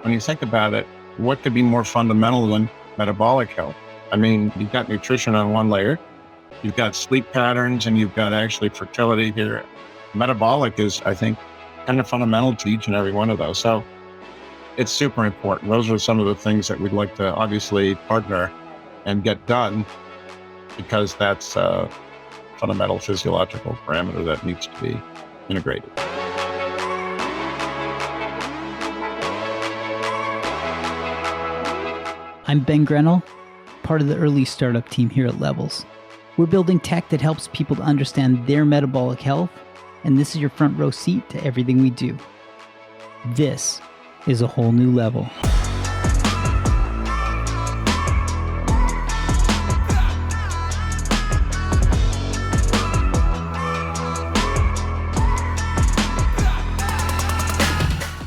when you think about it, what could be more fundamental than metabolic health? I mean, you've got nutrition on one layer, you've got sleep patterns, and you've got actually fertility here. Metabolic is, I think, kind of fundamental to each and every one of those. So it's super important. Those are some of the things that we'd like to obviously partner and get done, because that's a fundamental physiological parameter that needs to be integrated. I'm Ben Grenell, part of the early startup team here at Levels. We're building tech that helps people to understand their metabolic health, and this is your front row seat to everything we do. This is a whole new level.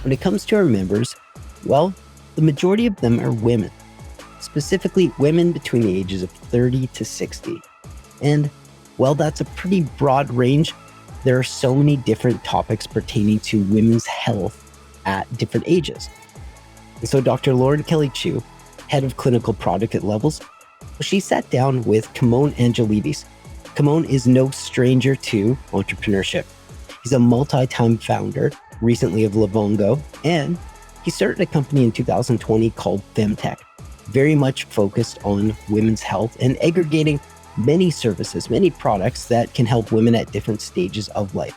When it comes to our members, well, the majority of them are women, specifically women between the ages of 30 to 60. And while that's a pretty broad range, there are so many different topics pertaining to women's health at different ages. And so Dr. Lauren Kelley-Chew, head of clinical product at Levels, she sat down with Kimon Angelides. Kimon is no stranger to entrepreneurship. He's a multi-time founder, recently of Livongo, and he started a company in 2020 called FemTech, very much focused on women's health and aggregating many services, many products that can help women at different stages of life.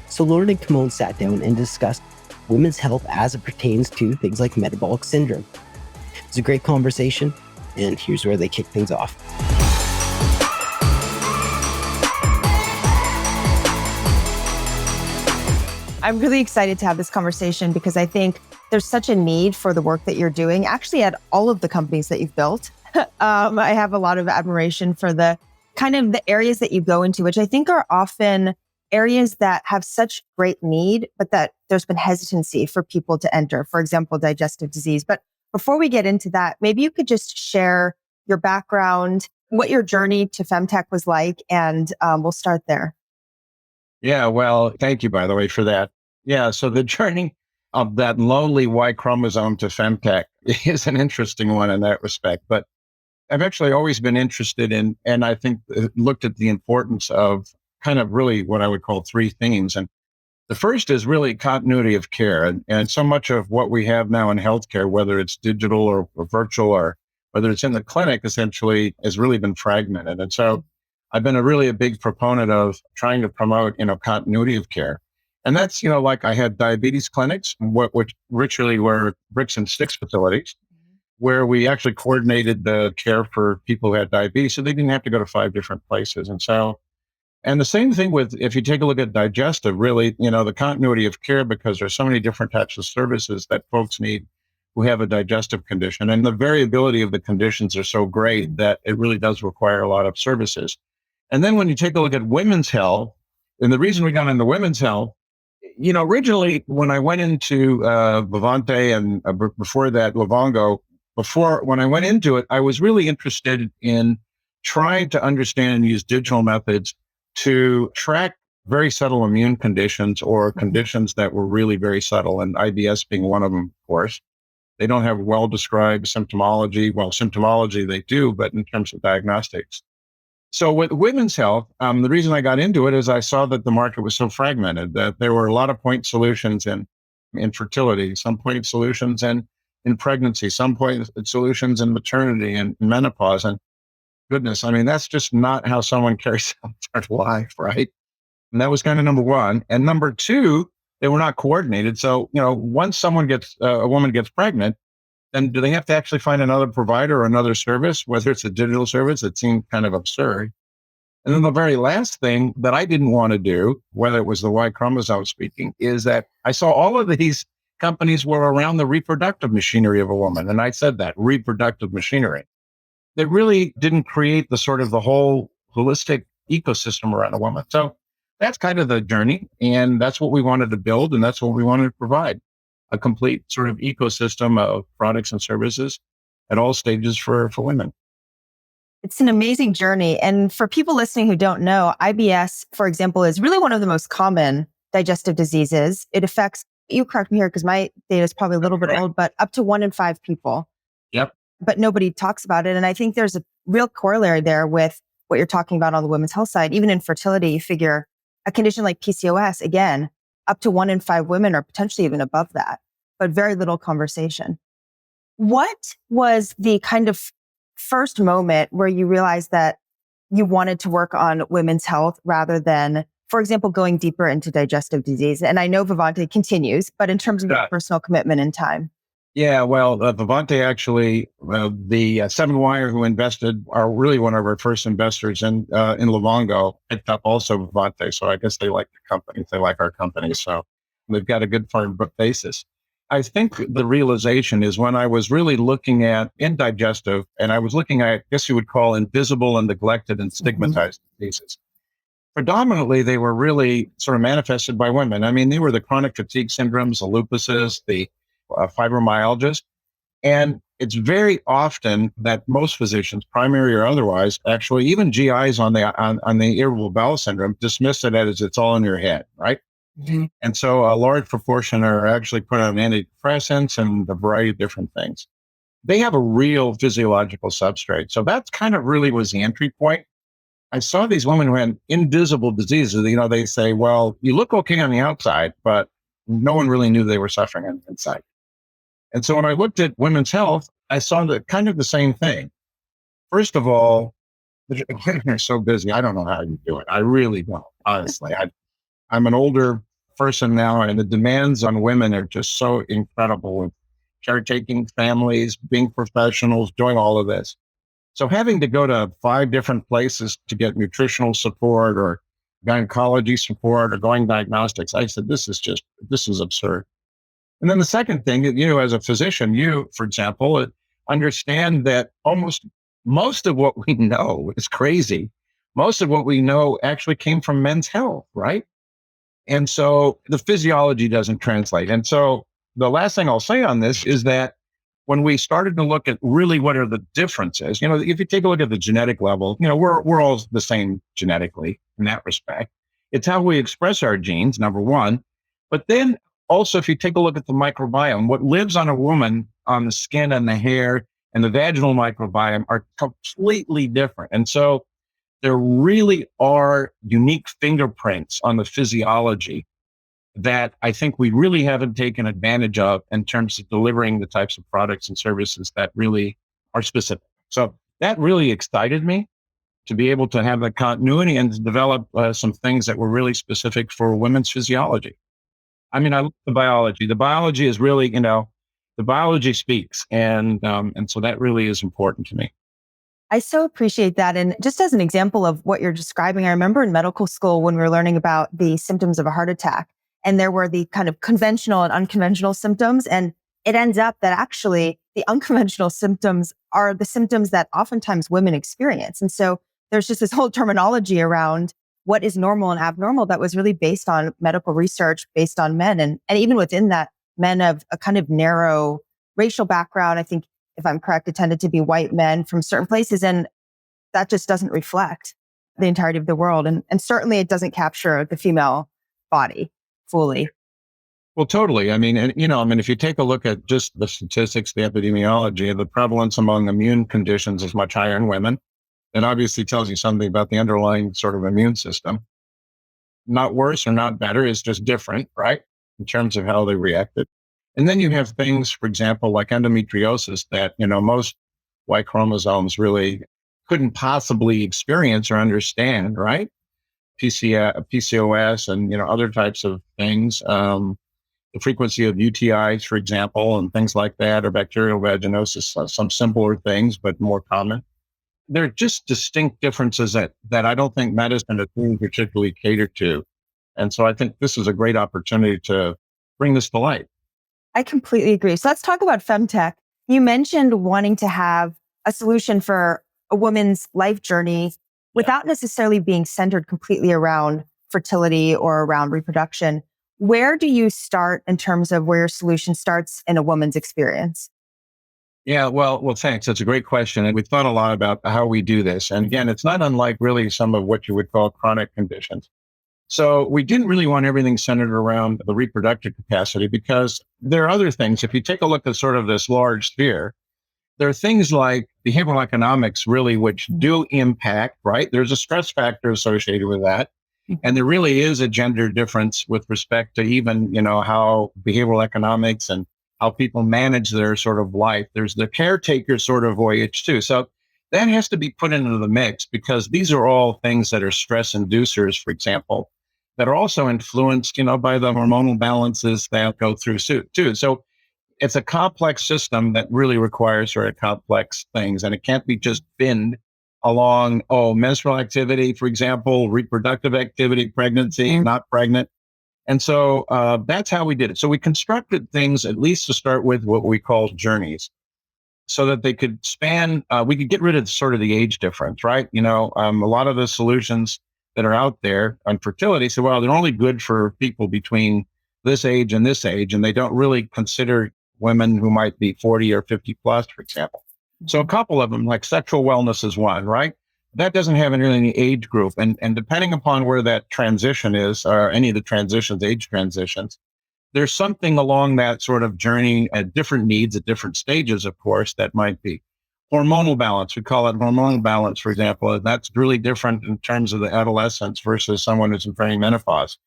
So Lauren and Kimon sat down and discussed women's health as it pertains to things like metabolic syndrome. It's a great conversation, and here's where they kick things off. I'm really excited to have this conversation because I think there's such a need for the work that you're doing, actually at all of the companies that you've built. I have a lot of admiration for the kind of the areas that you go into, which I think are often areas that have such great need, but that there's been hesitancy for people to enter, for example, digestive disease. But before we get into that, maybe you could just share your background, what your journey to FemTech was like, and we'll start there. Yeah, well, thank you, by the way, for that. Yeah, so the journey of that lowly Y chromosome to FemTech is an interesting one in that respect. But I've actually always been interested in, and I think looked at the importance of kind of really what I would call three themes. And the first is really continuity of care. And so much of what we have now in healthcare, whether it's digital or virtual, or whether it's in the clinic, essentially has really been fragmented. And so I've been a big proponent of trying to promote, continuity of care. And that's, like I had diabetes clinics, which literally were bricks and sticks facilities, where we actually coordinated the care for people who had diabetes, so they didn't have to go to 5 different places. And the same thing with, if you take a look at digestive, really, the continuity of care, because there's so many different types of services that folks need who have a digestive condition. And the variability of the conditions are so great that it really does require a lot of services. And then when you take a look at women's health, and the reason we got into women's health, originally when I went into Vivante and before that, Livongo, when I went into it, I was really interested in trying to understand and use digital methods to track very subtle immune conditions or conditions that were really very subtle, and IBS being one of them, of course. They don't have well-described symptomology. Well, symptomology they do, but in terms of diagnostics. So with women's health, the reason I got into it is I saw that the market was so fragmented, that there were a lot of point solutions in fertility, some point solutions in pregnancy, some point solutions in maternity and menopause. And goodness, that's just not how someone carries out their life, right? And that was kind of number one. And number two, they were not coordinated. So, once a woman gets pregnant, then do they have to actually find another provider or another service, whether it's a digital service? It seemed kind of absurd. And then the very last thing that I didn't want to do, whether it was the Y chromosome speaking, is that I saw all of these companies were around the reproductive machinery of a woman. And I said that, reproductive machinery. They really didn't create the whole holistic ecosystem around a woman. So that's kind of the journey. And that's what we wanted to build. And that's what we wanted to provide. A complete sort of ecosystem of products and services at all stages for women. It's an amazing journey. And for people listening who don't know, IBS, for example, is really one of the most common digestive diseases. It affects you correct me here because my data is probably a little bit old, but up to 1 in 5 people. Yep. But nobody talks about it. And I think there's a real corollary there with what you're talking about on the women's health side. Even in fertility, you figure a condition like PCOS, again, up to 1 in 5 women or potentially even above that, but very little conversation. What was the kind of first moment where you realized that you wanted to work on women's health rather than, for example, going deeper into digestive disease? And I know Vivante continues, but in terms of your personal commitment and time. Yeah, well, Vivante actually, the 7Wire who invested are really one of our first investors in Livongo, picked up also Vivante. So I guess they like the company. They like our company. So we've got a good firm basis. I think the realization is when I was really looking at in digestive, and I was looking at, I guess you would call invisible and neglected and stigmatized diseases. Predominantly, they were really sort of manifested by women. I mean, they were the chronic fatigue syndromes, the lupuses, the fibromyalgias. And it's very often that most physicians, primary or otherwise, actually even GIs on the irritable bowel syndrome, dismiss it as it's all in your head, right? Mm-hmm. And so a large proportion are actually put on antidepressants and a variety of different things. They have a real physiological substrate. So that's kind of really was the entry point. I saw these women who had invisible diseases. They say, well, you look okay on the outside, but no one really knew they were suffering on the inside. And so when I looked at women's health, I saw kind of the same thing. First of all, women are so busy. I don't know how you do it. I really don't, honestly. I'm an older person now, and the demands on women are just so incredible with caretaking families, being professionals, doing all of this. So having to go to 5 different places to get nutritional support or gynecology support or going diagnostics, I said, this is absurd. And then the second thing, as a physician, for example, understand that most of what we know is crazy. Most of what we know actually came from men's health, right? And so the physiology doesn't translate. And so the last thing I'll say on this is that when we started to look at really what are the differences, if you take a look at the genetic level, we're all the same genetically in that respect. It's how we express our genes, number one. But then also, if you take a look at the microbiome, what lives on a woman on the skin and the hair and the vaginal microbiome are completely different. And so there really are unique fingerprints on the physiology that I think we really haven't taken advantage of in terms of delivering the types of products and services that really are specific. So that really excited me to be able to have the continuity and to develop some things that were really specific for women's physiology. I mean, I love the biology. The biology is really, the biology speaks. And so that really is important to me. I so appreciate that. And just as an example of what you're describing, I remember in medical school when we were learning about the symptoms of a heart attack, and there were the kind of conventional and unconventional symptoms. And it ends up that actually the unconventional symptoms are the symptoms that oftentimes women experience. And so there's just this whole terminology around what is normal and abnormal that was really based on medical research, based on men. And even within that, men of a kind of narrow racial background. I think, if I'm correct, it tended to be white men from certain places. And that just doesn't reflect the entirety of the world. And certainly it doesn't capture the female body fully. Well, totally. I mean, if you take a look at just the statistics, the epidemiology, the prevalence among immune conditions is much higher in women. It obviously tells you something about the underlying sort of immune system. Not worse or not better, it's just different, right? In terms of how they reacted. And then you have things, for example, like endometriosis that, most Y chromosomes really couldn't possibly experience or understand, right? PCOS and, other types of things. The frequency of UTIs, for example, and things like that, or bacterial vaginosis, some simpler things, but more common. They're just distinct differences that I don't think medicine is being particularly catered to. And so I think this is a great opportunity to bring this to light. I completely agree. So let's talk about FemTech. You mentioned wanting to have a solution for a woman's life journey without necessarily being centered completely around fertility or around reproduction. Where do you start in terms of where your solution starts in a woman's experience? Yeah, well, thanks. That's a great question. And we've thought a lot about how we do this. And again, it's not unlike really some of what you would call chronic conditions. So we didn't really want everything centered around the reproductive capacity because there are other things. If you take a look at sort of this large sphere, there are things like behavioral economics really, which do impact, right? There's a stress factor associated with that. And there really is a gender difference with respect to even, how behavioral economics and how people manage their sort of life. There's the caretaker sort of voyage too. So that has to be put into the mix because these are all things that are stress inducers, for example, that are also influenced, by the hormonal balances that go through too. So it's a complex system that really requires very complex things, and it can't be just binned along, menstrual activity, for example, reproductive activity, pregnancy, not pregnant. And so that's how we did it. So we constructed things, at least to start with, what we call journeys, so that they could span, we could get rid of sort of the age difference, right? A lot of the solutions that are out there on fertility say, well, they're only good for people between this age, and they don't really consider women who might be 40 or 50 plus, for example. So a couple of them, like sexual wellness is one, right? That doesn't have any age group. And depending upon where that transition is, or any of the transitions, age transitions, there's something along that sort of journey at different needs at different stages, of course, that might be. Hormonal balance, we call it hormonal balance, for example. And that's really different in terms of the adolescence versus someone who's entering menopause.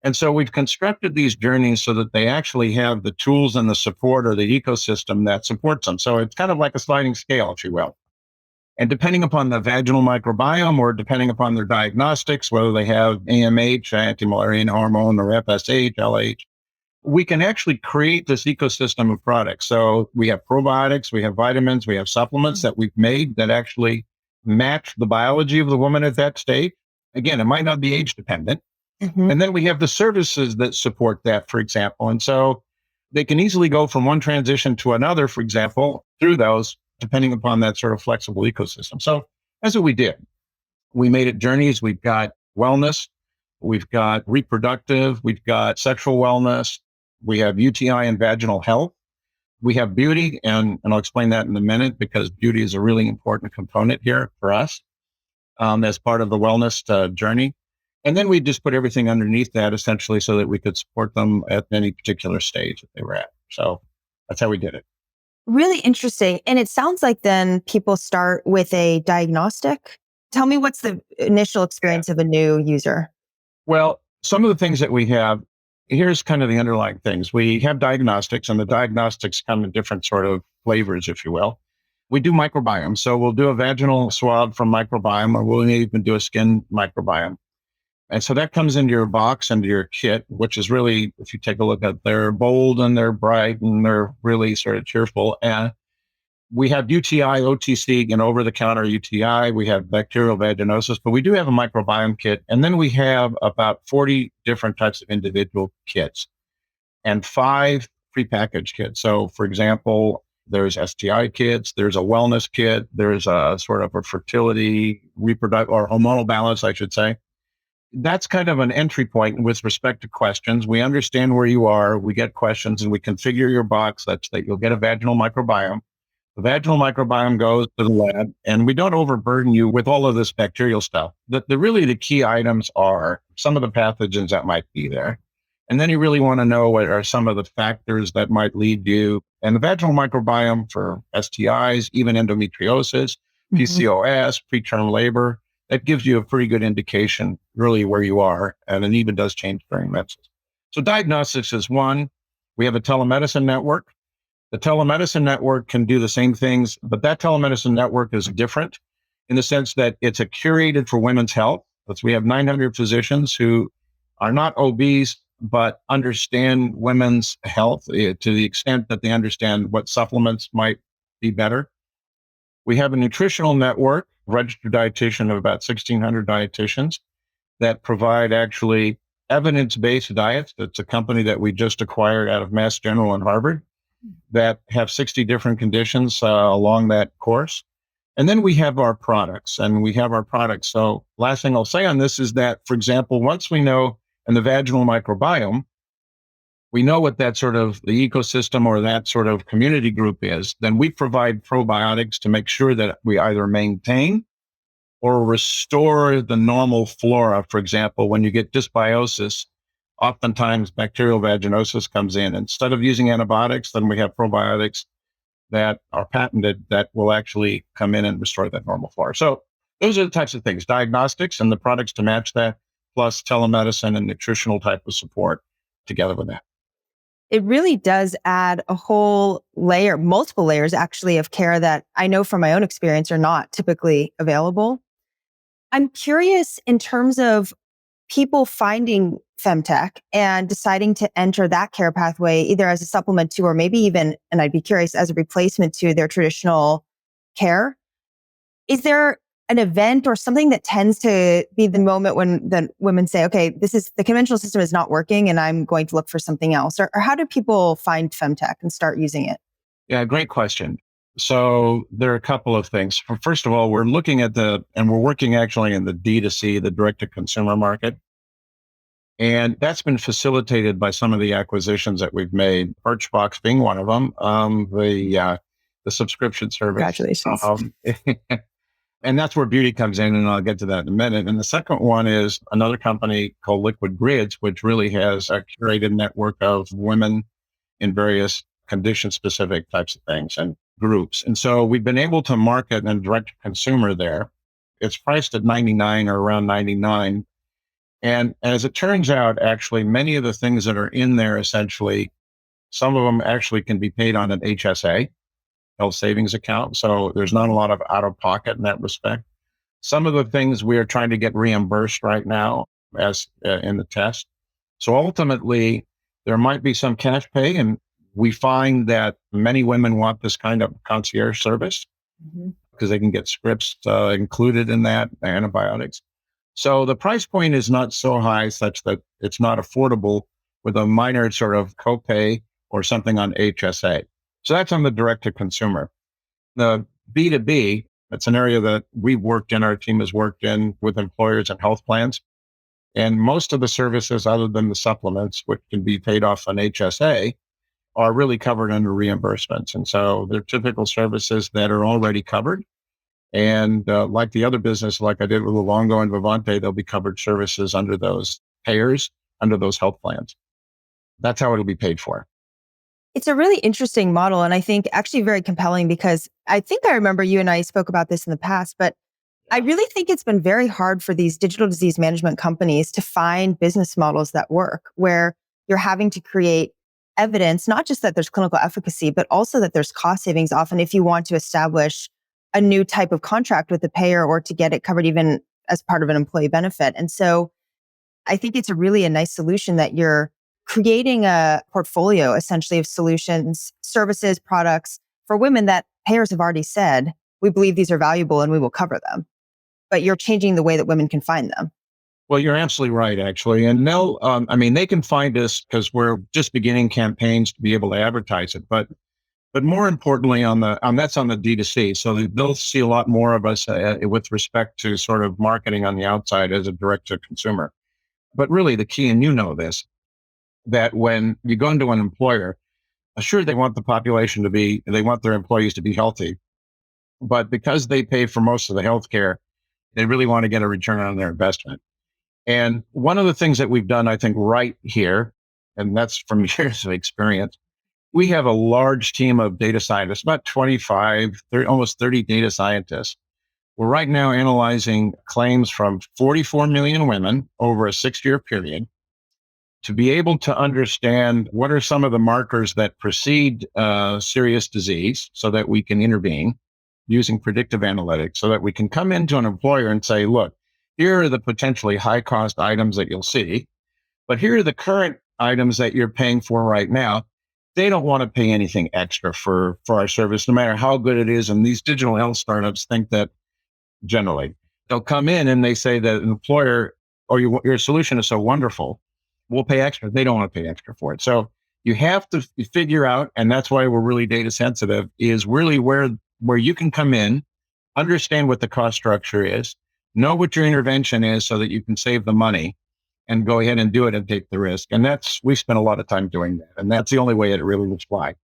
And so we've constructed these journeys so that they actually have the tools and the support or the ecosystem that supports them. So it's kind of like a sliding scale, if you will. And depending upon the vaginal microbiome or depending upon their diagnostics, whether they have AMH, anti-Mullerian hormone, or FSH, LH, we can actually create this ecosystem of products. So we have probiotics, we have vitamins, we have supplements that we've made that actually match the biology of the woman at that stage. Again, it might not be age dependent. And then we have the services that support that, for example. And so they can easily go from one transition to another, for example, through those, depending upon that sort of flexible ecosystem. So that's what we did. We made it journeys. We've got wellness. We've got reproductive. We've got sexual wellness. We have UTI and vaginal health. We have beauty. And I'll explain that in a minute because beauty is a really important component here for us as part of the wellness journey. And then we just put everything underneath that essentially so that we could support them at any particular stage that they were at. So that's how we did it. Really interesting. And it sounds like then people start with a diagnostic. Tell me what's the initial experience of a new user? Well, some of the things that we have, here's kind of the underlying things. We have diagnostics, and the diagnostics come in different sort of flavors, if you will. We do microbiome. So we'll do a vaginal swab from microbiome, or we'll even do a skin microbiome. And so that comes into your box, into your kit, which is really, if you take a look at, they're bold and they're bright and they're really sort of cheerful. And we have UTI, OTC, and over-the-counter UTI. We have bacterial vaginosis, but we do have a microbiome kit. And then we have about 40 different types of individual kits and 5 prepackaged kits. So, for example, there's STI kits, there's a wellness kit, there's a sort of a fertility, reproductive, or hormonal balance, I should say. That's kind of an entry point with respect to questions. We understand where you are. We get questions and we configure your box such that you'll get a vaginal microbiome. The vaginal microbiome goes to the lab, and we don't overburden you with all of this bacterial stuff. Really the key items are some of the pathogens that might be there. And then you really want to know what are some of the factors that might lead you. And the vaginal microbiome for STIs, even endometriosis, PCOS, preterm labor, that gives you a pretty good indication really where you are. And it even does change during menses. So diagnostics is one. We have a telemedicine network. The telemedicine network can do the same things, but that telemedicine network is different in the sense that it's curated for women's health. We have 900 physicians who are not obese, but understand women's health to the extent that they understand what supplements might be better. We have a nutritional network, registered dietitian of about 1,600 dietitians that provide actually evidence-based diets. That's a company that we just acquired out of Mass General and Harvard that have 60 different conditions along that course. And then we have our products, So last thing I'll say on this is that, for example, once we know in the vaginal microbiome, we know what that sort of the ecosystem or that sort of community group is, then we provide probiotics to make sure that we either maintain or restore the normal flora. For example, when you get dysbiosis, oftentimes bacterial vaginosis comes in. Instead of using antibiotics, then we have probiotics that are patented that will actually come in and restore that normal flora. So those are the types of things, diagnostics and the products to match that, plus telemedicine and nutritional type of support together with that. It really does add a whole layer, multiple layers actually of care that I know from my own experience are not typically available. I'm curious in terms of people finding FemTech and deciding to enter that care pathway, either as a supplement to, or maybe even, and I'd be curious, as a replacement to their traditional care. Is there an event or something that tends to be the moment when the women say, okay, the conventional system is not working and I'm going to look for something else? Or how do people find FemTech and start using it? Yeah, great question. So there are a couple of things. First of all, we're looking at and we're working actually in the D2C, the direct to consumer market. And that's been facilitated by some of the acquisitions that we've made, Birchbox being one of them, the subscription service. Congratulations. And that's where beauty comes in, and I'll get to that in a minute. And the second one is another company called Liquid Grids, which really has a curated network of women in various condition-specific types of things and groups. And so we've been able to market and direct to consumer there. It's priced at $99 or around $99. And as it turns out, actually, many of the things that are in there, essentially, some of them actually can be paid on an HSA, health savings account. So there's not a lot of out of pocket in that respect. Some of the things we are trying to get reimbursed right now as in the test. So ultimately, there might be some cash pay. And we find that many women want this kind of concierge service because they can get scripts included in that, antibiotics. So the price point is not so high such that it's not affordable with a minor sort of copay or something on HSA. So that's on the direct to consumer. The B2B, that's an area that we've worked in, our team has worked in with employers and health plans. And most of the services, other than the supplements, which can be paid off on HSA, are really covered under reimbursements. And so they're typical services that are already covered. And like the other business, like I did with Luongo and Vivante, there'll be covered services under those payers, under those health plans. That's how it'll be paid for. It's a really interesting model, and I think actually very compelling, because I think I remember you and I spoke about this in the past, but I really think it's been very hard for these digital disease management companies to find business models that work, where you're having to create evidence, not just that there's clinical efficacy, but also that there's cost savings often if you want to establish a new type of contract with the payer or to get it covered even as part of an employee benefit. And so I think it's a nice solution that you're creating a portfolio essentially of solutions, services, products for women that payers have already said, we believe these are valuable and we will cover them. But you're changing the way that women can find them. Well, you're absolutely right, actually. And they'll, they can find us because we're just beginning campaigns to be able to advertise it. But more importantly, that's on the D2C. So they'll see a lot more of us with respect to sort of marketing on the outside as a direct to consumer. But really the key, and you know this, that when you go into an employer, sure, they want they want their employees to be healthy, but because they pay for most of the healthcare, they really want to get a return on their investment. And one of the things that we've done, I think, right here, and that's from years of experience, we have a large team of data scientists, about 25, 30, almost 30 data scientists. We're right now analyzing claims from 44 million women over a 6-year period to be able to understand what are some of the markers that precede serious disease so that we can intervene using predictive analytics, so that we can come into an employer and say, look, here are the potentially high cost items that you'll see, but here are the current items that you're paying for right now. They don't want to pay anything extra for our service, no matter how good it is. And these digital health startups think that generally they'll come in and they say that an employer or your solution is so wonderful, we'll pay extra. They don't want to pay extra for it. So you have to figure out, and that's why we're really data sensitive, is really where you can come in, understand what the cost structure is, know what your intervention is so that you can save the money and go ahead and do it and take the risk. And we spent a lot of time doing that. And that's the only way it really will fly.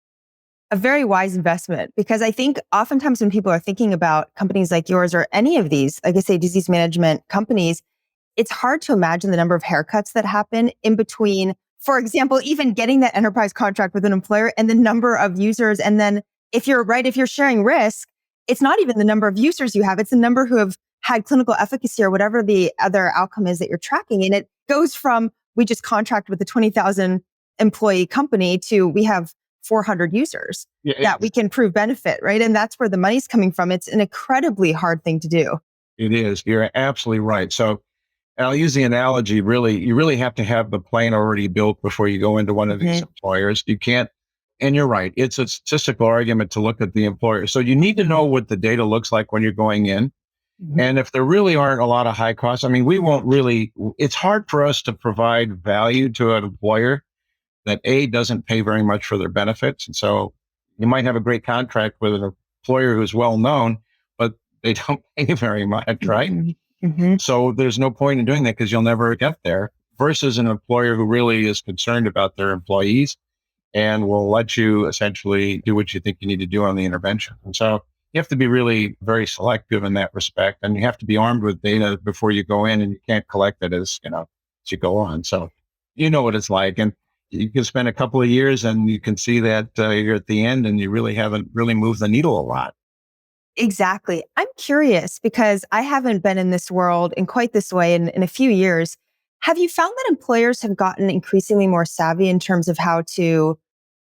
a very wise investment, because I think oftentimes when people are thinking about companies like yours or any of these, like I say, disease management companies, it's hard to imagine the number of haircuts that happen in between, for example, even getting that enterprise contract with an employer and the number of users. And then if you're sharing risk, it's not even the number of users you have, it's the number who have had clinical efficacy or whatever the other outcome is that you're tracking. And it goes from, we just contract with a 20,000 employee company to we have 400 users that we can prove benefit, right? And that's where the money's coming from. It's an incredibly hard thing to do. It is. You're absolutely right. So I'll use the analogy, really, you really have to have the plane already built before you go into one of these employers. You can't, and you're right, it's a statistical argument to look at the employer. So you need to know what the data looks like when you're going in. And if there really aren't a lot of high costs, I mean, it's hard for us to provide value to an employer that doesn't pay very much for their benefits. And so you might have a great contract with an employer who's well known, but they don't pay very much, right? So there's no point in doing that because you'll never get there, versus an employer who really is concerned about their employees and will let you essentially do what you think you need to do on the intervention. And so you have to be really very selective in that respect, and you have to be armed with data before you go in, and you can't collect it as you go on. So you know what it's like, and you can spend a couple of years and you can see that you're at the end and you really haven't really moved the needle a lot. Exactly. I'm curious because I haven't been in this world in quite this way in a few years. Have you found that employers have gotten increasingly more savvy in terms of how to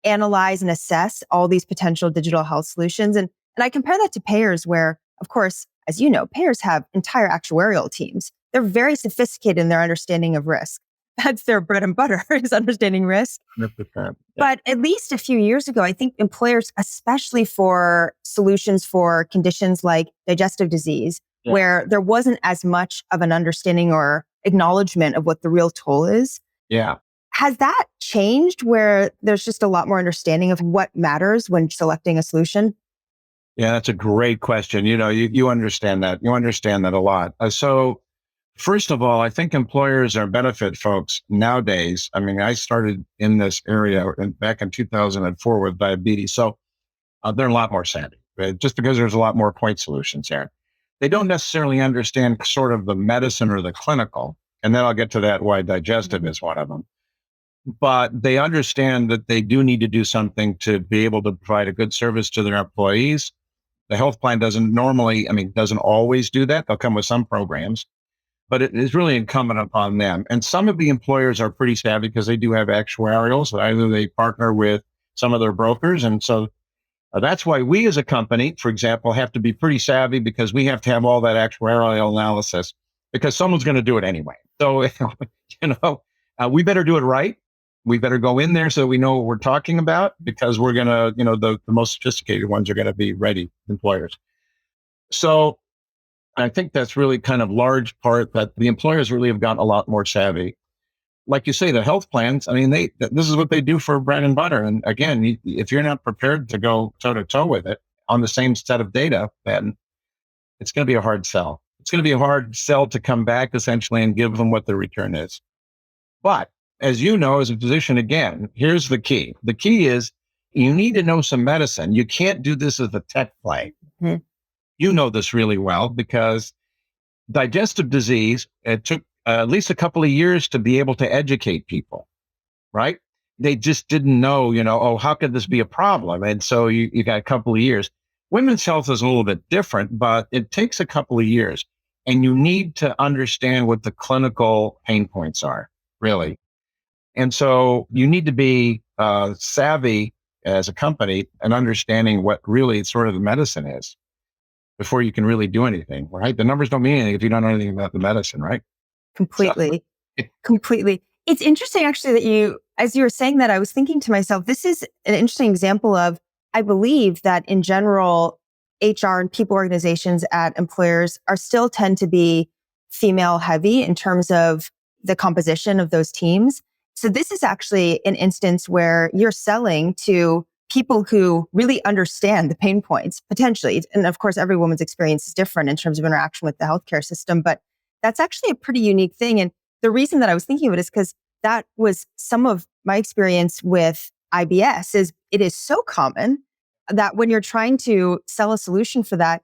analyze and assess all these potential digital health solutions? And I compare that to payers where, of course, as you know, payers have entire actuarial teams. They're very sophisticated in their understanding of risk. That's their bread and butter, is understanding risk. 100%. But at least a few years ago, I think employers, especially for solutions for conditions like digestive disease, where there wasn't as much of an understanding or acknowledgement of what the real toll is. Yeah. Has that changed where there's just a lot more understanding of what matters when selecting a solution? Yeah, that's a great question. You understand that. You understand that a lot. So first of all, I think employers are benefit folks nowadays. I mean, I started in this area back in 2004 with diabetes. So they're a lot more savvy, right? Just because there's a lot more point solutions there. They don't necessarily understand sort of the medicine or the clinical. And then I'll get to that, why digestive is one of them. But they understand that they do need to do something to be able to provide a good service to their employees. The health plan doesn't always do that. They'll come with some programs, but it is really incumbent upon them. And some of the employers are pretty savvy because they do have actuarials. So either they partner with some of their brokers. And so that's why we as a company, for example, have to be pretty savvy because we have to have all that actuarial analysis because someone's going to do it anyway. So, we better do it right. We better go in there so we know what we're talking about because we're going to, the most sophisticated ones are going to be ready employers. So I think that's really kind of large part that the employers really have gotten a lot more savvy. Like you say, the health plans, I mean, this is what they do for bread and butter. And again, if you're not prepared to go toe to toe with it on the same set of data, then it's going to be a hard sell. It's going to be a hard sell to come back essentially and give them what the return is. But as you know, as a physician, again, here's the key. The key is you need to know some medicine. You can't do this as a tech play. You know this really well because digestive disease, it took at least a couple of years to be able to educate people, right? They just didn't know, how could this be a problem? And so you got a couple of years. Women's health is a little bit different, but it takes a couple of years. And you need to understand what the clinical pain points are, really. And so you need to be savvy as a company and understanding what really sort of the medicine is before you can really do anything, right? The numbers don't mean anything if you don't know anything about the medicine, right? Completely. Completely. It's interesting actually that as you were saying that, I was thinking to myself, this is an interesting example of, I believe that in general, HR and people organizations at employers still tend to be female heavy in terms of the composition of those teams. So this is actually an instance where you're selling to people who really understand the pain points potentially. And of course, every woman's experience is different in terms of interaction with the healthcare system, but that's actually a pretty unique thing. And the reason that I was thinking of it is because that was some of my experience with IBS is it is so common that when you're trying to sell a solution for that,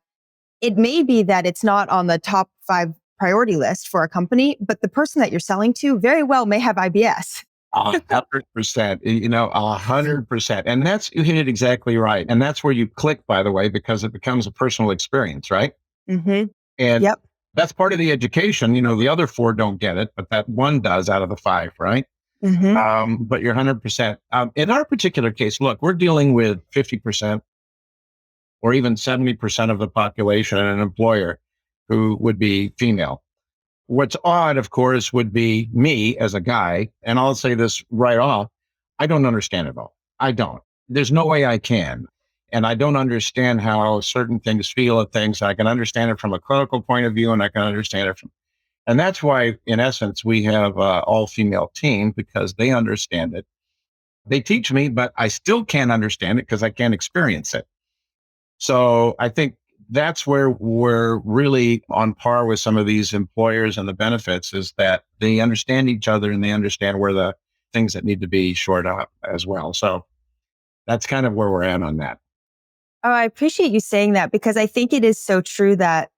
it may be that it's not on the top 5 priority list for a company, but the person that you're selling to very well may have IBS. 100%, 100%. And you hit it exactly right. And that's where you click, by the way, because it becomes a personal experience, right? Mm-hmm. And Yep. that's part of the education. The other 4 don't get it, but that one does out of the 5, right? Mm-hmm. But you're 100%. In our particular case, look, we're dealing with 50% or even 70% of the population and an employer who would be female. What's odd, of course, would be me as a guy, and I'll say this right off, I don't understand it all. I don't. There's no way I can. And I don't understand how certain things feel at things. I can understand it from a clinical point of view, and I can understand it and that's why, in essence, we have an all-female team because they understand it. They teach me, but I still can't understand it because I can't experience it. So I think that's where we're really on par with some of these employers and the benefits is that they understand each other and they understand where the things that need to be shored up as well. So that's kind of where we're at on that. Oh, I appreciate you saying that because I think it is so true that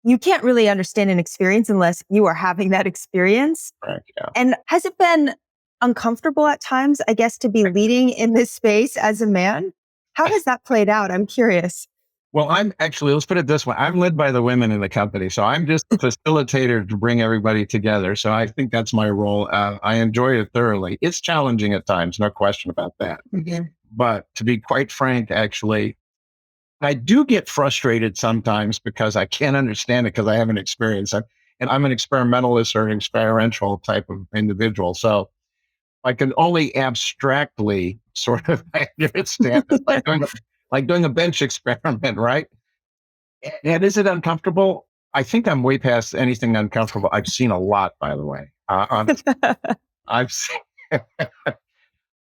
you can't really understand an experience unless you are having that experience. Correct, yeah. And has it been uncomfortable at times, I guess, to be leading in this space as a man? How has that played out? I'm curious. Well, let's put it this way. I'm led by the women in the company. So I'm just a facilitator to bring everybody together. So I think that's my role. I enjoy it thoroughly. It's challenging at times, no question about that. Mm-hmm. But to be quite frank, actually, I do get frustrated sometimes because I can't understand it because I haven't experienced it. And I'm an experimentalist or an experiential type of individual. So I can only abstractly sort of understand it, like doing a bench experiment, right? And is it uncomfortable? I think I'm way past anything uncomfortable. I've seen a lot, by the way. I've seen,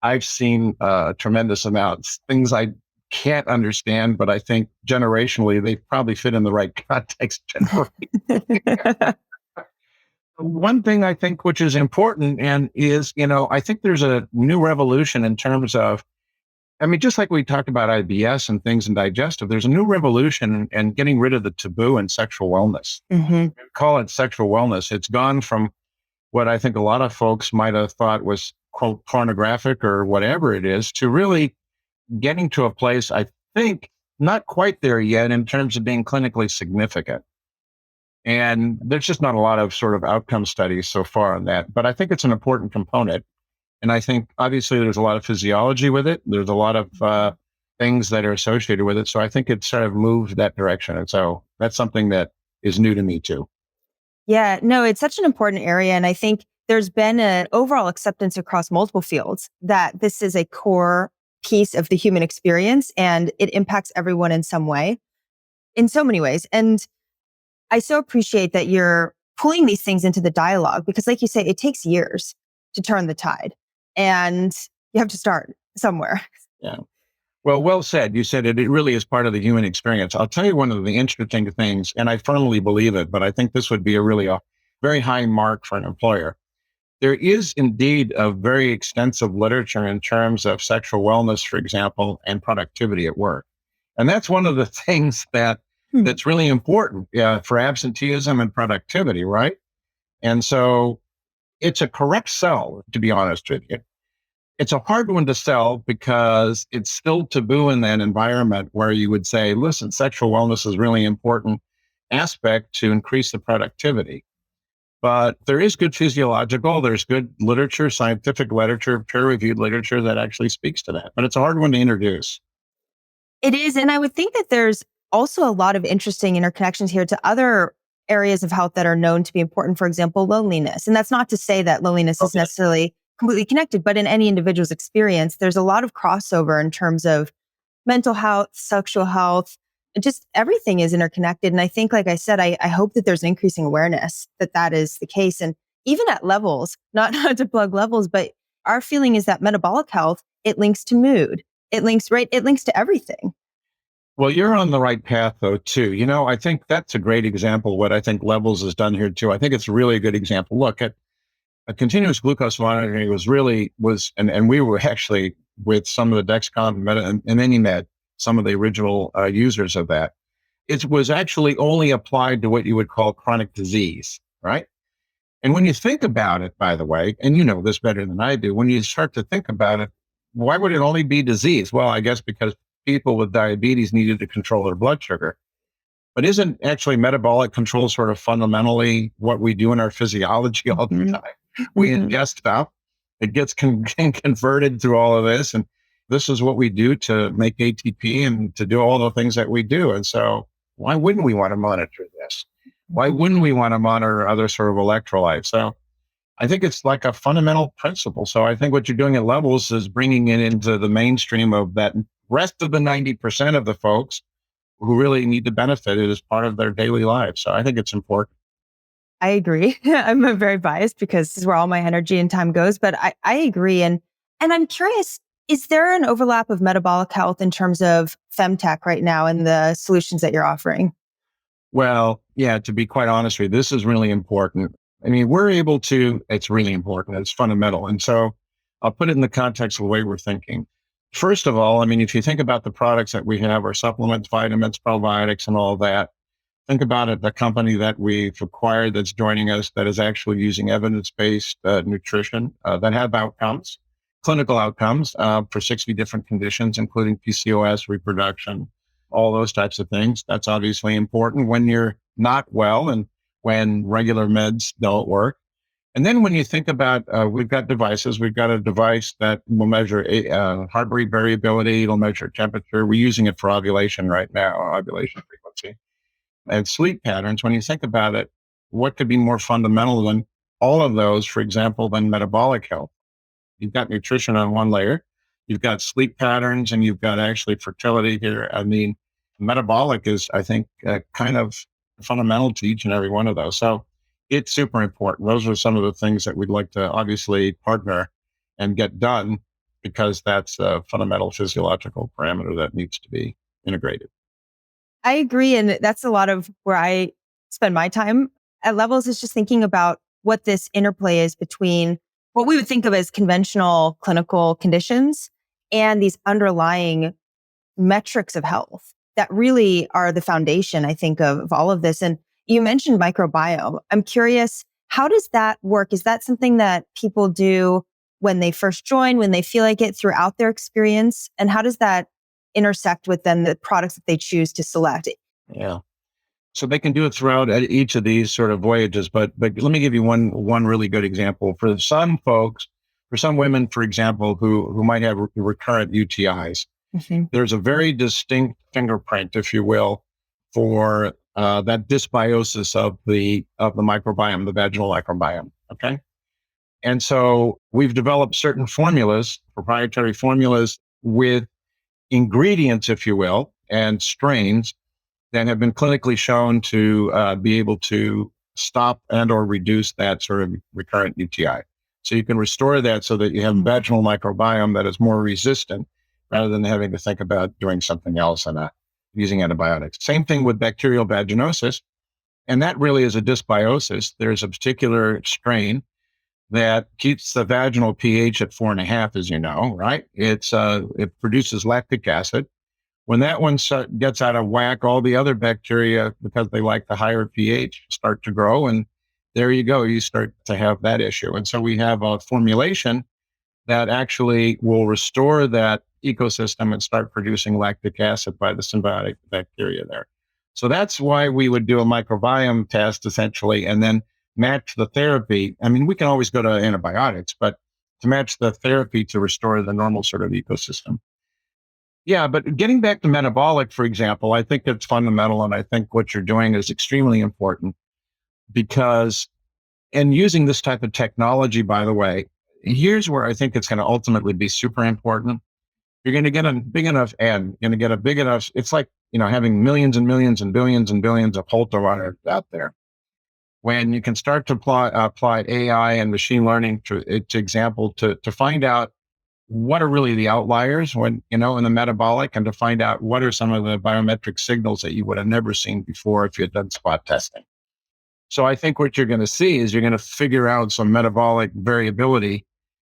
I've seen tremendous amounts, things I can't understand, but I think generationally, they probably fit in the right context generally. One thing I think which is important and is, I think there's a new revolution in terms of, just like we talked about IBS and things in digestive, there's a new revolution in getting rid of the taboo in sexual wellness. Mm-hmm. We call it sexual wellness. It's gone from what I think a lot of folks might have thought was, quote, pornographic or whatever it is, to really getting to a place, I think, not quite there yet in terms of being clinically significant. And there's just not a lot of sort of outcome studies so far on that. But I think it's an important component. And I think obviously there's a lot of physiology with it. There's a lot of things that are associated with it. So I think it's sort of moved that direction. And so that's something that is new to me too. Yeah, no, it's such an important area. And I think there's been an overall acceptance across multiple fields that this is a core piece of the human experience and it impacts everyone in some way, in so many ways. And I so appreciate that you're pulling these things into the dialogue because like you say, it takes years to turn the tide and you have to start somewhere. Yeah. Well said. You said it really is part of the human experience. I'll tell you one of the interesting things, and I firmly believe it, but I think this would be a very high mark for an employer. There is indeed a very extensive literature in terms of sexual wellness, for example, and productivity at work. And that's one of the things that's really important for absenteeism and productivity, right? And so it's a correct sell, to be honest with you. It's a hard one to sell because it's still taboo in that environment where you would say, listen, sexual wellness is really important aspect to increase the productivity. But there is good there's good literature, scientific literature, peer-reviewed literature that actually speaks to that. But it's a hard one to introduce. It is. And I would think that there's also a lot of interesting interconnections here to other areas of health that are known to be important. For example, loneliness. And that's not to say that loneliness is necessarily completely connected, but in any individual's experience, there's a lot of crossover in terms of mental health, sexual health, just everything is interconnected. And I think, like I said, I hope that there's an increasing awareness that is the case. And even at levels, not to plug levels, but our feeling is that metabolic health, it links to mood. It links to everything. Well, you're on the right path, though, too. I think that's a great example. What I think Levels has done here, too. I think it's really a good example. Look, at a continuous glucose monitoring and we were actually with some of the Dexcom and Anymed, some of the original users of that. It was actually only applied to what you would call chronic disease, right? And when you think about it, by the way, and you know this better than I do, when you start to think about it, why would it only be disease? Well, I guess because people with diabetes needed to control their blood sugar. But isn't actually metabolic control sort of fundamentally what we do in our physiology all the time? We ingest stuff, it gets converted through all of this. And this is what we do to make ATP and to do all the things that we do. And so why wouldn't we want to monitor this? Why wouldn't we want to monitor other sort of electrolytes? So I think it's like a fundamental principle. So I think what you're doing at Levels is bringing it into the mainstream of that rest of the 90% of the folks who really need to benefit it as part of their daily lives. So I think it's important. I agree. I'm very biased because this is where all my energy and time goes, but I agree. And I'm curious, is there an overlap of metabolic health in terms of FemTech right now and the solutions that you're offering? Well, yeah, to be quite honest with you, this is really important. I mean, it's really important. It's fundamental. And so I'll put it in the context of the way we're thinking. First of all, I mean, if you think about the products that we have, our supplements, vitamins, probiotics, and all that, think about it, the company that we've acquired that's joining us that is actually using evidence-based nutrition that have outcomes, clinical outcomes for 60 different conditions, including PCOS, reproduction, all those types of things. That's obviously important when you're not well and when regular meds don't work. And then when you think about, we've got devices, we've got a device that will measure heart rate variability, it'll measure temperature. We're using it for ovulation right now, ovulation frequency and sleep patterns. When you think about it, what could be more fundamental than all of those, for example, than metabolic health? You've got nutrition on one layer, you've got sleep patterns, and you've got actually fertility here. I mean, metabolic is, I think, kind of fundamental to each and every one of those. So it's super important. Those are some of the things that we'd like to obviously partner and get done because that's a fundamental physiological parameter that needs to be integrated. I agree. And that's a lot of where I spend my time at Levels, is just thinking about what this interplay is between what we would think of as conventional clinical conditions and these underlying metrics of health that really are the foundation, I think, of all of this. And you mentioned microbiome. I'm curious, how does that work? Is that something that people do when they first join, when they feel like it throughout their experience? And how does that intersect with then the products that they choose to select? Yeah. So they can do it throughout each of these sort of voyages. But let me give you one really good example. For some folks, for some women, for example, who might have recurrent UTIs, there's a very distinct fingerprint, if you will, for that dysbiosis of the microbiome, the vaginal microbiome. Okay. And so we've developed certain formulas, proprietary formulas with ingredients, if you will, and strains that have been clinically shown to be able to stop and or reduce that sort of recurrent UTI. So you can restore that so that you have a vaginal microbiome that is more resistant rather than having to think about doing something else and using antibiotics. Same thing with bacterial vaginosis. And that really is a dysbiosis. There's a particular strain that keeps the vaginal pH at 4.5, as you know, right? It produces lactic acid. When that one gets out of whack, all the other bacteria, because they like the higher pH, start to grow. And there you go. You start to have that issue. And so we have a formulation that actually will restore that ecosystem and start producing lactic acid by the symbiotic bacteria there. So that's why we would do a microbiome test essentially, and then match the therapy. I mean, we can always go to antibiotics, but to match the therapy to restore the normal sort of ecosystem. Yeah, but getting back to metabolic, for example, I think it's fundamental. And I think what you're doing is extremely important because, and using this type of technology, by the way, here's where I think it's going to ultimately be super important. You're going to get a big enough N, you're going to get a big enough, it's like, having millions and millions and billions of Holter runners out there. When you can start to apply AI and machine learning to example to find out what are really the outliers when, in the metabolic, and to find out what are some of the biometric signals that you would have never seen before if you had done spot testing. So I think what you're going to see is you're going to figure out some metabolic variability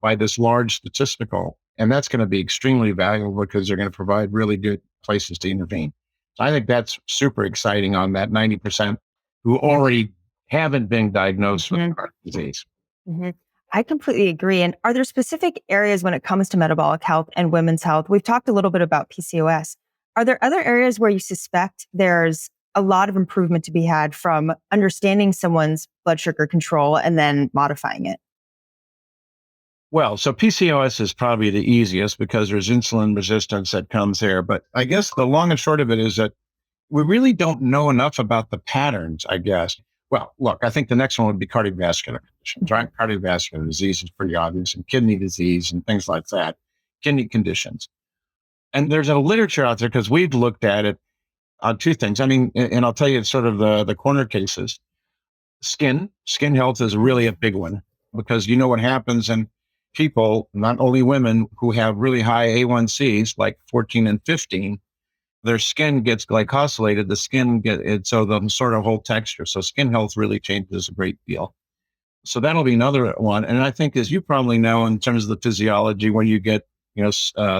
by this large statistical. And that's going to be extremely valuable because they're going to provide really good places to intervene. So I think that's super exciting on that 90% who already haven't been diagnosed with heart disease. Mhm. I completely agree. And are there specific areas when it comes to metabolic health and women's health? We've talked a little bit about PCOS. Are there other areas where you suspect there's a lot of improvement to be had from understanding someone's blood sugar control and then modifying it? Well, so PCOS is probably the easiest because there's insulin resistance that comes there. But I guess the long and short of it is that we really don't know enough about the patterns, I guess. Well, look, I think the next one would be cardiovascular conditions, right? Cardiovascular disease is pretty obvious, and kidney disease and things like that, kidney conditions. And there's a literature out there because we've looked at it on two things. I mean, and I'll tell you sort of the corner cases. Skin health is really a big one because you know what happens in people, not only women who have really high A1Cs, like 14 and 15, their skin gets glycosylated. The skin so the sort of whole texture. So skin health really changes a great deal. So that'll be another one. And I think, as you probably know, in terms of the physiology, when you get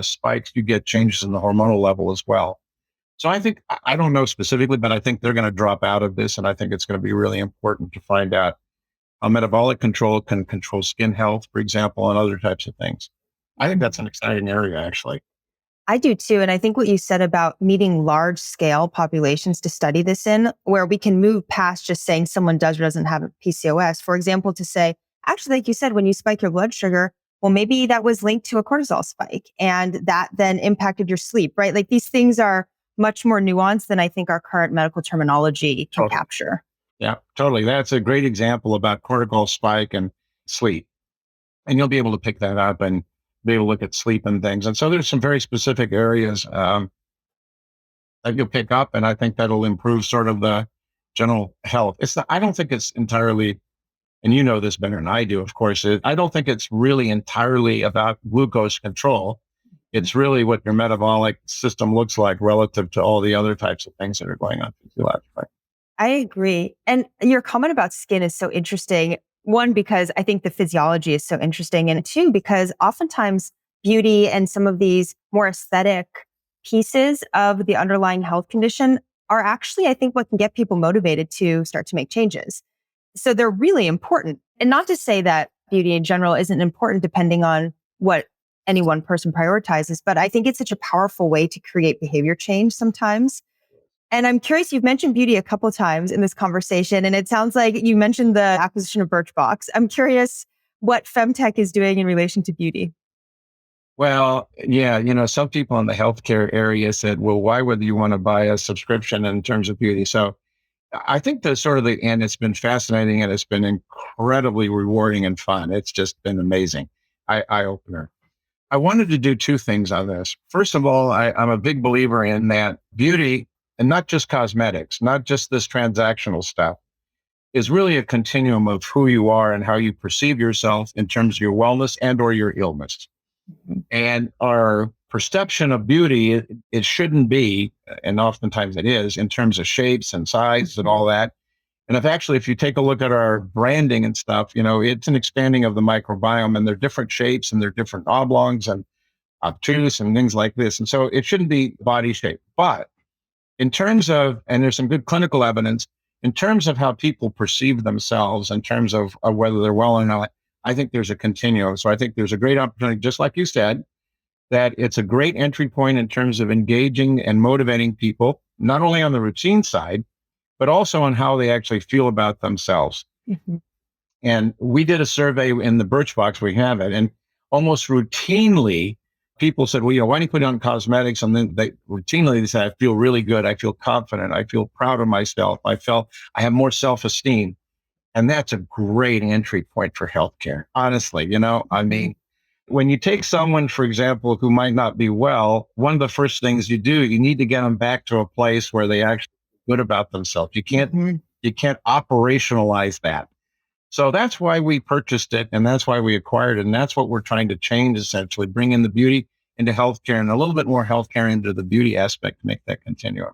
spikes, you get changes in the hormonal level as well. So I think, I don't know specifically, but I think they're going to drop out of this. And I think it's going to be really important to find out how metabolic control can control skin health, for example, and other types of things. I think that's an exciting area, actually. I do too. And I think what you said about needing large scale populations to study this in, where we can move past just saying someone does or doesn't have a PCOS, for example, to say, actually, like you said, when you spike your blood sugar, well, maybe that was linked to a cortisol spike and that then impacted your sleep, right? Like these things are much more nuanced than I think our current medical terminology can capture. Yeah, totally. That's a great example about cortisol spike and sleep. And you'll be able to pick that up and be able to look at sleep and things. And so there's some very specific areas that you'll pick up. And I think that'll improve sort of the general health. I don't think it's entirely, and you know this better than I do, of course, I don't think it's really entirely about glucose control. It's really what your metabolic system looks like relative to all the other types of things that are going on physiologically. I agree. And your comment about skin is so interesting. One, because I think the physiology is so interesting. And two, because oftentimes beauty and some of these more aesthetic pieces of the underlying health condition are actually, I think, what can get people motivated to start to make changes. So they're really important. And not to say that beauty in general isn't important depending on what any one person prioritizes, but I think it's such a powerful way to create behavior change sometimes. And I'm curious, you've mentioned beauty a couple of times in this conversation, and it sounds like you mentioned the acquisition of Birchbox. I'm curious what FemTech is doing in relation to beauty. Well, yeah, some people in the healthcare area said, well, why would you want to buy a subscription in terms of beauty? So I think and it's been fascinating and it's been incredibly rewarding and fun. It's just been amazing. Eye-opener. I wanted to do two things on this. First of all, I'm a big believer in that beauty, and not just cosmetics, not just this transactional stuff, is really a continuum of who you are and how you perceive yourself in terms of your wellness and or your illness. Mm-hmm. And our perception of beauty, it shouldn't be, and oftentimes it is, in terms of shapes and sizes and all that. And if you take a look at our branding and stuff, it's an expanding of the microbiome, and they're different shapes and they're different oblongs and obtuse and things like this. And so it shouldn't be body shape. But in terms of, and there's some good clinical evidence, in terms of how people perceive themselves, in terms of whether they're well or not, I think there's a continuum. So I think there's a great opportunity, just like you said, that it's a great entry point in terms of engaging and motivating people, not only on the routine side, but also on how they actually feel about themselves. Mm-hmm. And we did a survey in the Birchbox, we have it, and almost routinely, people said, well, why don't you put it on cosmetics? And then they said, I feel really good. I feel confident. I feel proud of myself. I have more self-esteem. And that's a great entry point for healthcare. Honestly, I mean, when you take someone, for example, who might not be well, one of the first things you do, you need to get them back to a place where they actually feel good about themselves. You can't operationalize that. So that's why we purchased it, and that's why we acquired it, and that's what we're trying to change, essentially, bring in the beauty into healthcare and a little bit more healthcare into the beauty aspect to make that continuum.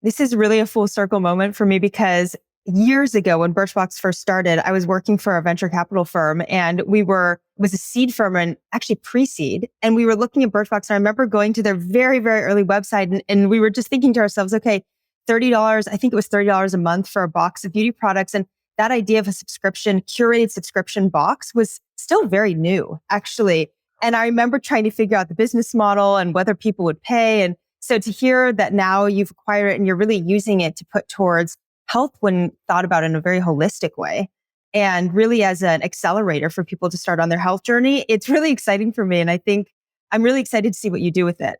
This is really a full circle moment for me because years ago when Birchbox first started, I was working for a venture capital firm and it was a seed firm and actually pre-seed. And we were looking at Birchbox. And I remember going to their very, very early website and we were just thinking to ourselves, okay, $30, I think it was $30 a month for a box of beauty products. And that idea of a curated subscription box was still very new, actually. And I remember trying to figure out the business model and whether people would pay. And so to hear that now you've acquired it and you're really using it to put towards health when thought about in a very holistic way and really as an accelerator for people to start on their health journey, it's really exciting for me. And I think I'm really excited to see what you do with it.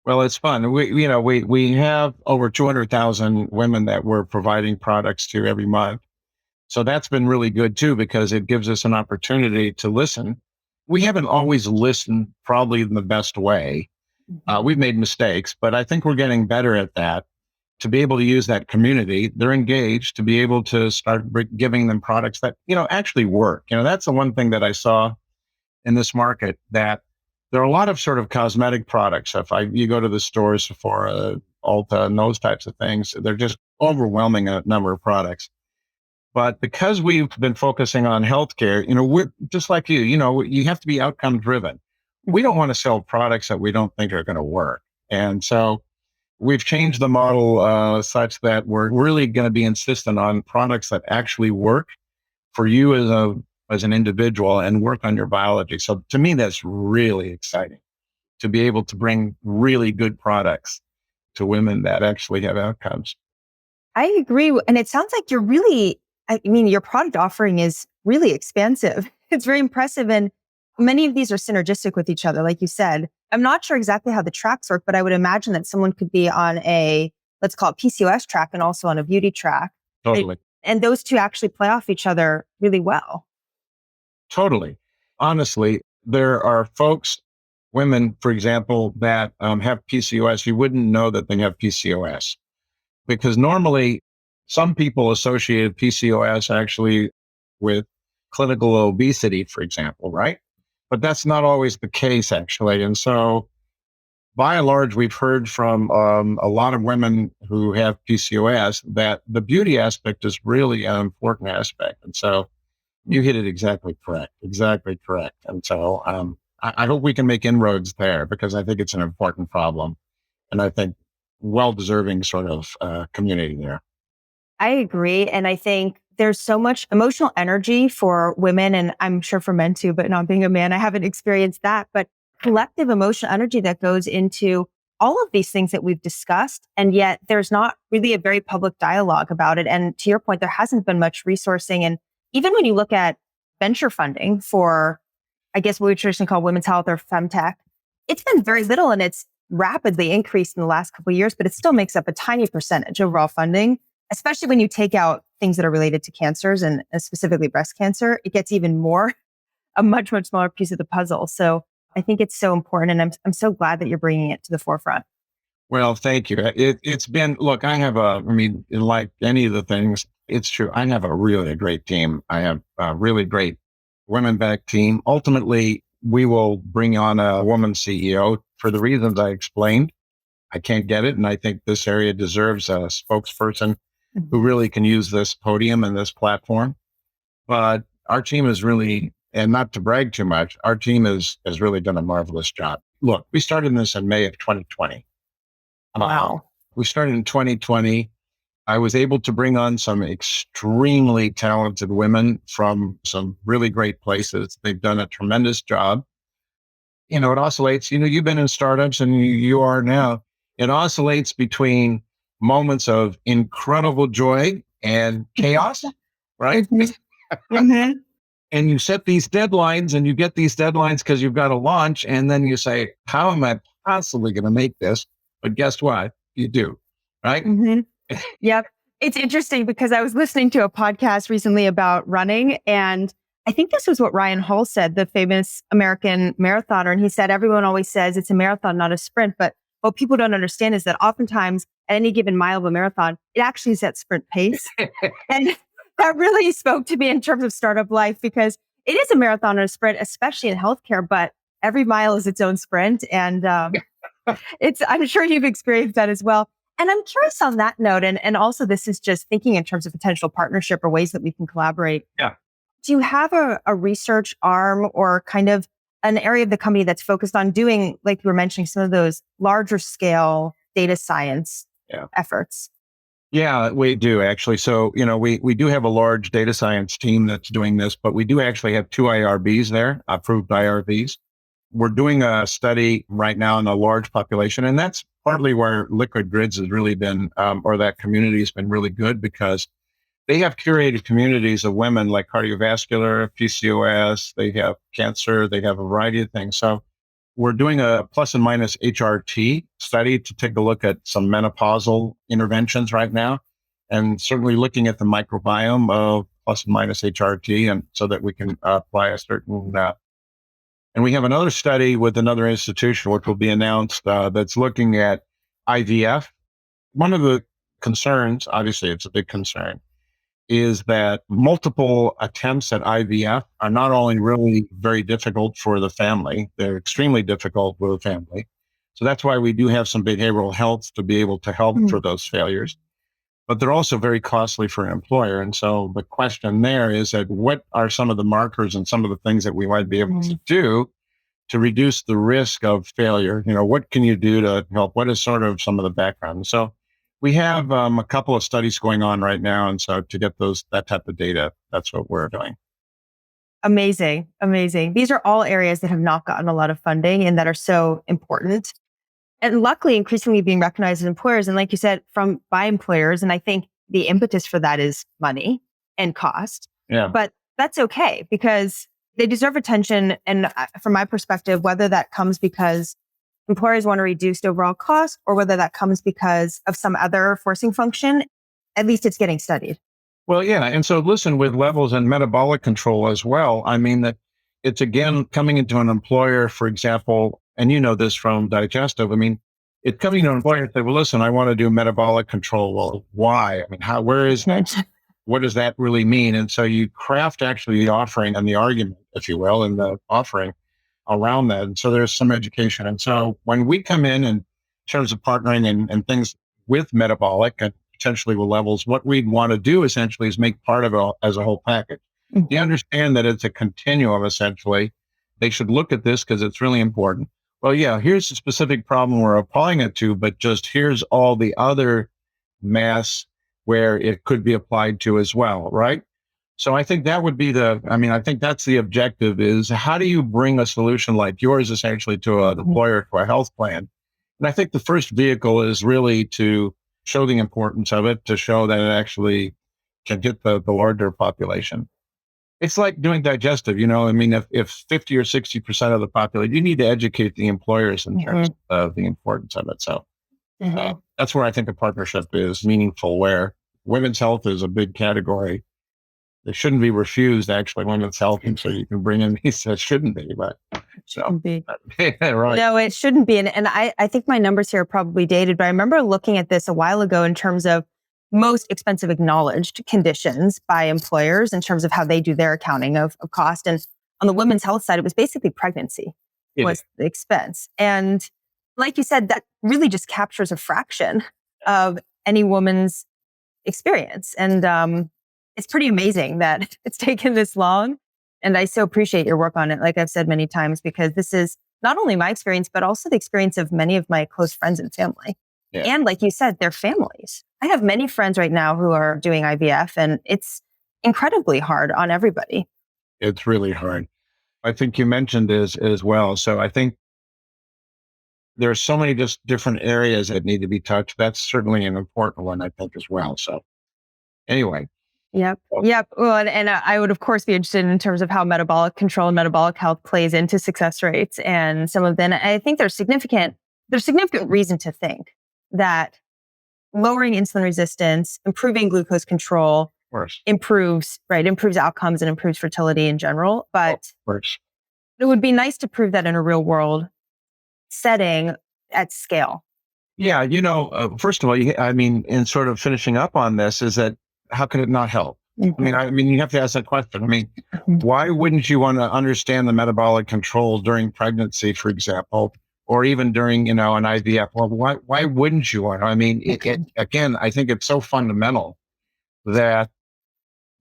Well, it's fun. We have over 200,000 women that we're providing products to every month. So that's been really good too, because it gives us an opportunity to listen. We haven't always listened probably in the best way. We've made mistakes, but I think we're getting better at that. To be able to use that community, they're engaged, to be able to start giving them products that, actually work. That's the one thing that I saw in this market, that there are a lot of sort of cosmetic products. You go to the stores, Sephora, Ulta, and those types of things, they're just overwhelming a number of products. But because we've been focusing on healthcare, we're just like you have to be outcome driven. We don't want to sell products that we don't think are going to work. And so we've changed the model such that we're really going to be insistent on products that actually work for you as an individual and work on your biology. So to me, that's really exciting to be able to bring really good products to women that actually have outcomes. I agree. And it sounds like your product offering is really expansive. It's very impressive. And many of these are synergistic with each other, like you said. I'm not sure exactly how the tracks work, but I would imagine that someone could be on let's call it PCOS track and also on a beauty track. Totally. And those two actually play off each other really well. Totally. Honestly, there are women, for example, that have PCOS. You wouldn't know that they have PCOS because normally some people associate PCOS actually with clinical obesity, for example, right? But that's not always the case, actually. And so, by and large, we've heard from a lot of women who have PCOS that the beauty aspect is really an important aspect. And so, you hit it exactly correct. And so, I hope we can make inroads there because I think it's an important problem. And I think well-deserving sort of community there. I agree. And I think there's so much emotional energy for women, and I'm sure for men too, but not being a man, I haven't experienced that, but collective emotional energy that goes into all of these things that we've discussed. And yet there's not really a very public dialogue about it. And to your point, there hasn't been much resourcing. And even when you look at venture funding for, I guess what we traditionally call women's health or FemTech, it's been very little and it's rapidly increased in the last couple of years, but it still makes up a tiny percentage of overall funding, especially when you take out things that are related to cancers and specifically breast cancer. It gets even more, a much, much smaller piece of the puzzle. So I think it's so important. And I'm so glad that you're bringing it to the forefront. Well, thank you. It's been, look, like any of the things, it's true. I have a really great team. I have a really great women-backed team. Ultimately, we will bring on a woman CEO for the reasons I explained. I can't get it. And I think this area deserves a spokesperson who really can use this podium and this platform. But our team is really, and not to brag too much, our team has really done a marvelous job. Look, we started this in May of 2020. Wow. We started in 2020. I was able to bring on some extremely talented women from some really great places. They've done a tremendous job. It oscillates, you've been in startups and you are now. It oscillates between moments of incredible joy and chaos, right? Mm-hmm. And you set these deadlines and you get these deadlines because you've got to launch. And then you say, how am I possibly going to make this? But guess what? You do, right? Mm-hmm. Yep. It's interesting because I was listening to a podcast recently about running, and I think this was what Ryan Hall said, the famous American marathoner. And he said, everyone always says it's a marathon, not a sprint. But what people don't understand is that oftentimes at any given mile of a marathon, it actually is at sprint pace. And that really spoke to me in terms of startup life, because it is a marathon or a sprint, especially in healthcare, but every mile is its own sprint. And I'm sure you've experienced that as well. And I'm curious on that note, and also this is just thinking in terms of potential partnership or ways that we can collaborate. Yeah. Do you have a research arm or kind of an area of the company that's focused on doing, like you were mentioning, some of those larger scale data science efforts? Yeah, we do actually. So, we do have a large data science team that's doing this, but we do actually have 2 IRBs there, approved IRBs. We're doing a study right now in a large population, and that's partly where Liquid Grids has really been, or that community has been really good, because they have curated communities of women like cardiovascular, PCOS, they have cancer, they have a variety of things. So we're doing a plus and minus HRT study to take a look at some menopausal interventions right now, and certainly looking at the microbiome of plus and minus HRT, and so that we can apply a certain. And we have another study with another institution, which will be announced, that's looking at IVF. One of the concerns, obviously it's a big concern, is that multiple attempts at IVF are not only really very difficult for the family, they're extremely difficult for the family. So that's why we do have some behavioral health to be able to help for those failures. But they're also very costly for an employer. And so the question there is that what are some of the markers and some of the things that we might be able to do to reduce the risk of failure? What can you do to help? What is sort of some of the background? So we have a couple of studies going on right now. And so to get that type of data, that's what we're doing. Amazing. Amazing. These are all areas that have not gotten a lot of funding and that are so important. And luckily, increasingly being recognized as employers. And like you said, by employers. And I think the impetus for that is money and cost. Yeah. But that's okay, because they deserve attention. And from my perspective, whether that comes because employers want to reduce the overall cost, or whether that comes because of some other forcing function, at least it's getting studied. Well, yeah. And so listen, with levels and metabolic control as well, I mean that it's again coming into an employer, for example, and you know this from digestive. I mean, it's coming to an employer and say, well, listen, I want to do metabolic control. Well, why? I mean, where is that? What does that really mean? And so you craft actually the offering and the argument, if you will, and the offering around that. And so there's some education. And so when we come in terms of partnering and things with metabolic and potentially with levels, what we'd want to do essentially is make part of it as a whole package. You understand that it's a continuum, essentially. They should look at this because it's really important. Well, yeah, here's the specific problem we're applying it to, but just here's all the other mass where it could be applied to as well, right? So I think that would be I think that's the objective, is how do you bring a solution like yours essentially to an employer, to a health plan? And I think the first vehicle is really to show the importance of it, to show that it actually can hit the larger population. It's like doing digestive, if 50 or 60% of the population, you need to educate the employers in terms of the importance of it. So that's where I think a partnership is meaningful, where women's health is a big category. They shouldn't be refused, actually, women's health. And so you can bring in these that shouldn't be, but shouldn't be. Right. No, it shouldn't be. And I think my numbers here are probably dated, but I remember looking at this a while ago in terms of most expensive acknowledged conditions by employers in terms of how they do their accounting of cost. And on the women's health side, it was basically pregnancy was the expense. And like you said, that really just captures a fraction of any woman's experience. And it's pretty amazing that it's taken this long. And I so appreciate your work on it, like I've said many times, because this is not only my experience, but also the experience of many of my close friends and family. Yeah. And like you said, their families. I have many friends right now who are doing IVF, and it's incredibly hard on everybody. It's really hard. I think you mentioned this as well. So I think there are so many just different areas that need to be touched. That's certainly an important one, I think, as well. So anyway. Yep. Well, and I would, of course, be interested in terms of how metabolic control and metabolic health plays into success rates. And some of them, I think there's significant reason to think that lowering insulin resistance, improving glucose control improves outcomes and improves fertility in general. But it would be nice to prove that in a real world setting at scale. Yeah. First of all, in sort of finishing up on this, is that how can it not help? I mean, you have to ask that question. Why wouldn't you want to understand the metabolic control during pregnancy, for example, or even during, an IVF. Well, why wouldn't you want to? I mean, again, I think it's so fundamental that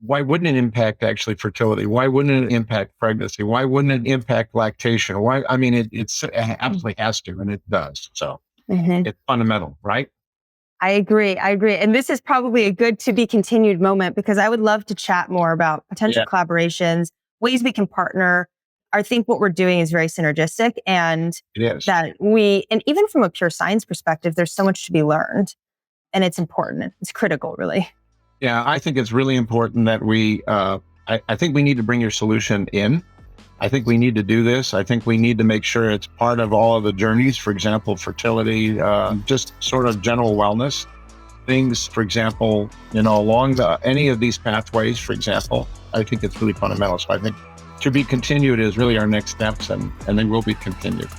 why wouldn't it impact actually fertility? Why wouldn't it impact pregnancy? Why wouldn't it impact lactation? Why? I mean, it absolutely has to, and it does. So it's fundamental, right? I agree. And this is probably a good to be continued moment, because I would love to chat more about potential collaborations, ways we can partner. I think what we're doing is very synergistic, and it is. And even from a pure science perspective, there's so much to be learned, and it's important. It's critical, really. Yeah, I think it's really important that I think we need to bring your solution in. I think we need to do this. I think we need to make sure it's part of all of the journeys, for example, fertility, just sort of general wellness things, for example, along any of these pathways, for example. I think it's really fundamental. So I think to be continued is really our next steps, and they will be continued.